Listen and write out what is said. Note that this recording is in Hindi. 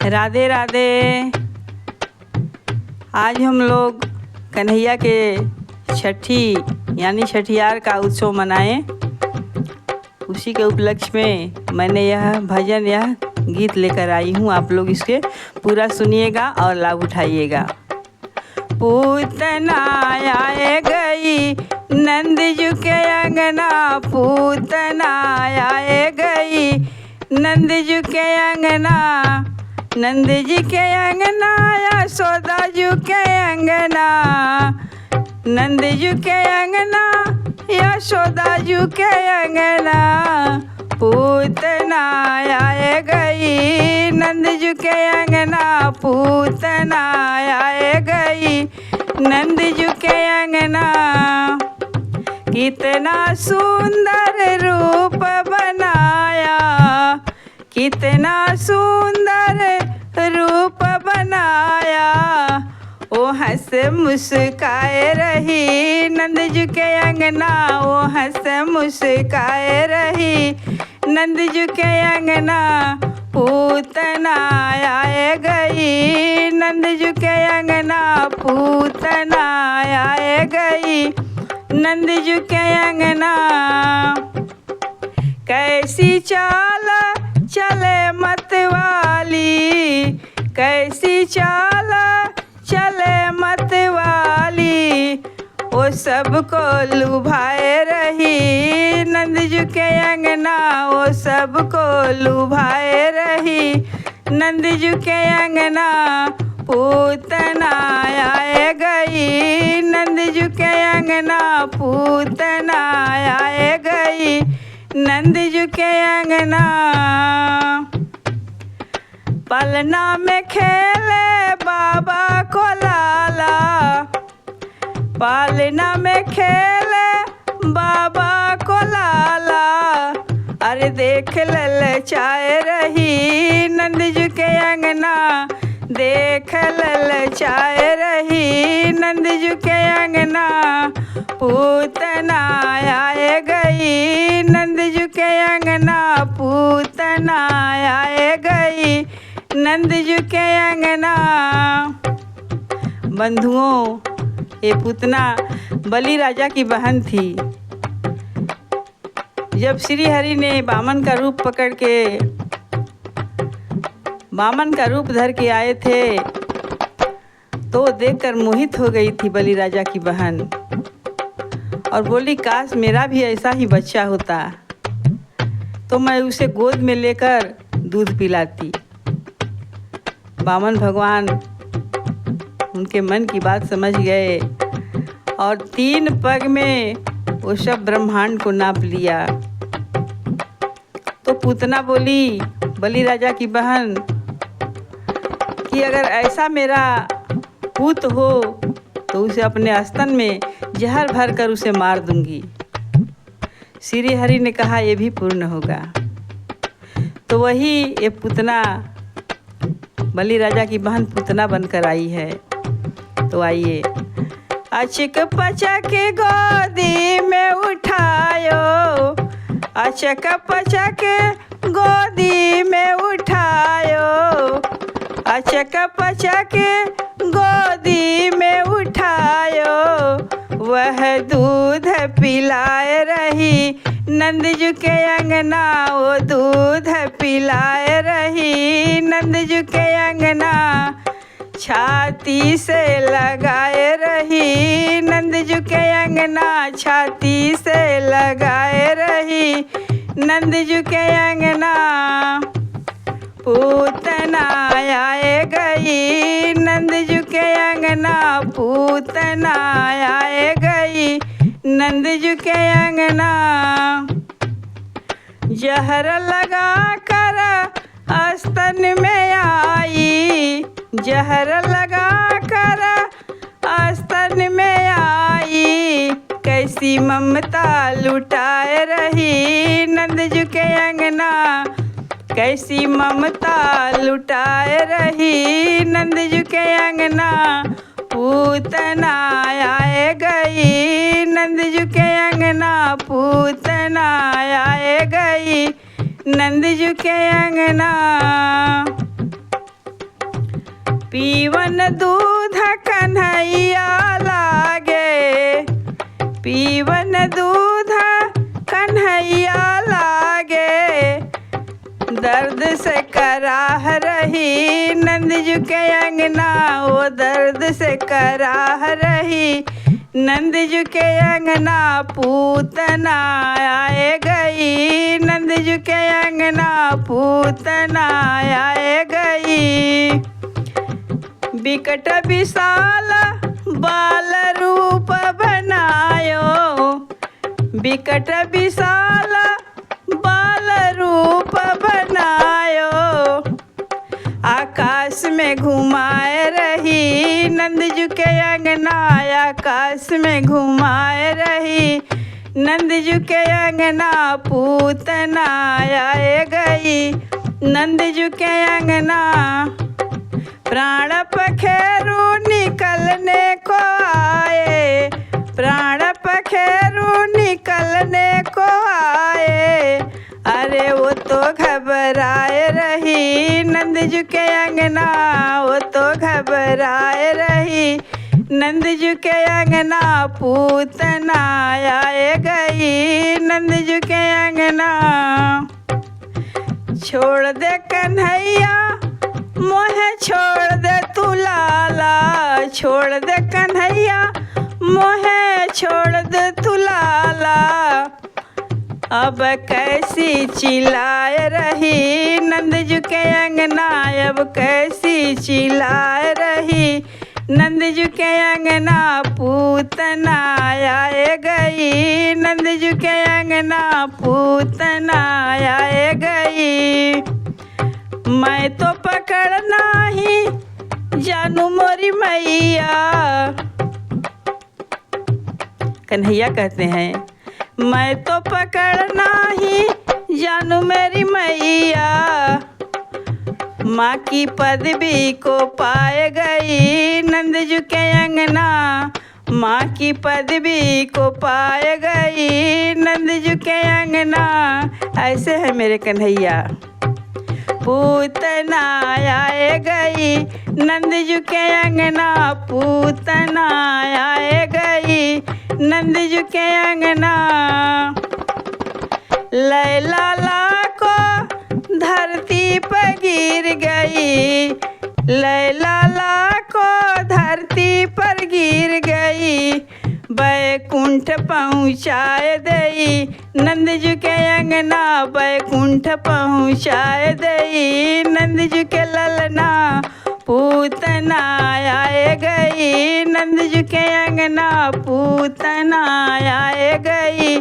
राधे राधे। आज हम लोग कन्हैया के छठी यानी छठियार का उत्सव मनाएं। उसी के उपलक्ष्य में मैंने यह भजन यह गीत लेकर आई हूँ। आप लोग इसके पूरा सुनिएगा और लाभ उठाइएगा। पूतना आए गई नंद जी के अंगना, पूतना आए गई नंद जी के अंगना, नंद जी के अंगना यशोदा जी के अंगना, नंद जी के अंगना यशोदा जी के अंगना, पूतना आए गई नंद जी के अंगना, पूतना आए गई नंद जी के अंगना। कितना सुंदर रूप बनाया, कितना सुंदर रूप बनाया, ओ हंस मुस्काए रही नंद जी के अंगना, ओ हंस मुस्काए रही नंद जी के अंगना, पूतना आए गई नंद जी के अंगना, पूतना आए गई नंद जी के अंगना। कैसी चाल चले मतवाली, कैसी चाल चले मतवाली, वो सबको लुभाए रही नंद जी के अंगना, वो सबको लुभाए रही नंद जी के अंगना, पूतना आए गई नंद जी के अंगना, पूतना आए गई नंद जी के अंगना। पलना में खेले बाबा को लाला, पालना में खेले बाबा को लाला, अरे देख ललचाए रही नंद जी के अंगना, देख ललचाए रही नंद जी के अंगना, पूतना आए गई नंद जी के अंगना, पूतना आए गई नंद जी के अंगना। बंधुओं, ये पूतना बलि राजा की बहन थी। जब श्री हरि ने बामन का रूप पकड़ के बामन का रूप धर के आए थे तो देखकर मोहित हो गई थी बलि राजा की बहन और बोली, काश मेरा भी ऐसा ही बच्चा होता तो मैं उसे गोद में लेकर दूध पिलाती। बामन भगवान उनके मन की बात समझ गए और 3 पग में वो सब ब्रह्मांड को नाप लिया। तो पूतना बोली बलि राजा की बहन कि अगर ऐसा मेरा पूत हो तो उसे अपने स्तन में जहर भर कर उसे मार दूंगी। श्री हरि ने कहा ये भी पूर्ण होगा। तो वही ये पूतना बलि राजा की बहन पूतना बनकर आई है। तो आइए, अचक पचक गोदी में उठायो, अचक पचक गोदी में उठायो, अचक पचक गोदी में उठायो, वह दूध पिलाए रही नंद जी के अंगना, वो दूध पिलाए रही नंद जी के अंगना, छाती से लगाए रही नंद जी के अंगना, छाती से लगाए रही नंद जी के अंगना, पूतना आए गई नंद जी के अंगना, पूतना आए गई नंद जी के अंगना। जहर लगा कर स्तन में आई, जहर लगा कर स्तन में आई, कैसी ममता लुटाए रही नंद जी के अंगना, कैसी ममता लुटाए रही नंद जी के अंगना, पूतना आए गई नंद जी के अंगना, पूतना आए गई नंद जी के अंगना। पीवन दूध कन्हैया लागे, पीवन दूध कन्हैया लागे, दर्द से कराह रही नंदजू के अंगना, वो दर्द से कराह रही नंदजू के अंगना, पूतना आए गई नंदजू के अंगना, पूतना आए गई। बिकट विशाल बाल रूप बनायो, बिकट विशाल बाल रूप बनायो, आकाश में घुमाए रही नंदजू के अंगना, आकाश में घुमाए रही नंदजू के अंगना, पूतना आए गई नंदजू के अंगना। प्राण पखेरु निकलने को आए, प्राण पखेरु निकलने को आए, अरे वो तो घबराए रही नंदजू के अंगना, वो तो घबराए रही नंदजू के अंगना, पूतना आए गई नंदजू के अंगना। छोड़ दे कन्हैया मोहे छोड़ दे तू लाला, छोड़ दे कन्हैया मोहे छोड़ दे तू लाला, अब कैसी चिल्लाए रही नंदजू के अंगना, अब कैसी चिल्लाए रही नंदजू के अंगना, पूतना आए गई नंदजू के अंगना, पूतना आए गई। मैं तो पकड़ना ही जानू मोरी मैया, कन्हैया कहते हैं मैं तो पकड़ना ही जानू मेरी मैया, माँ की पदवी को पाए गई नंदजू के अंगना, माँ की पदवी को पाए गई नंदजू के अंगना। ऐसे है मेरे कन्हैया। पूतना आए गई नंदजू के अंगना, पूतना आए गई नंदजू के अंगना। लैला को धरती पर गिर गई, लैला को धरती पर गिर गई, बैकुंठ पहुँचाए दई नंदजू के अंगना, बैकुंठ पहुँचाए दई नंदजू के ललना, पूतना आए गई नंदजू के अंगना, पूतना आए गई।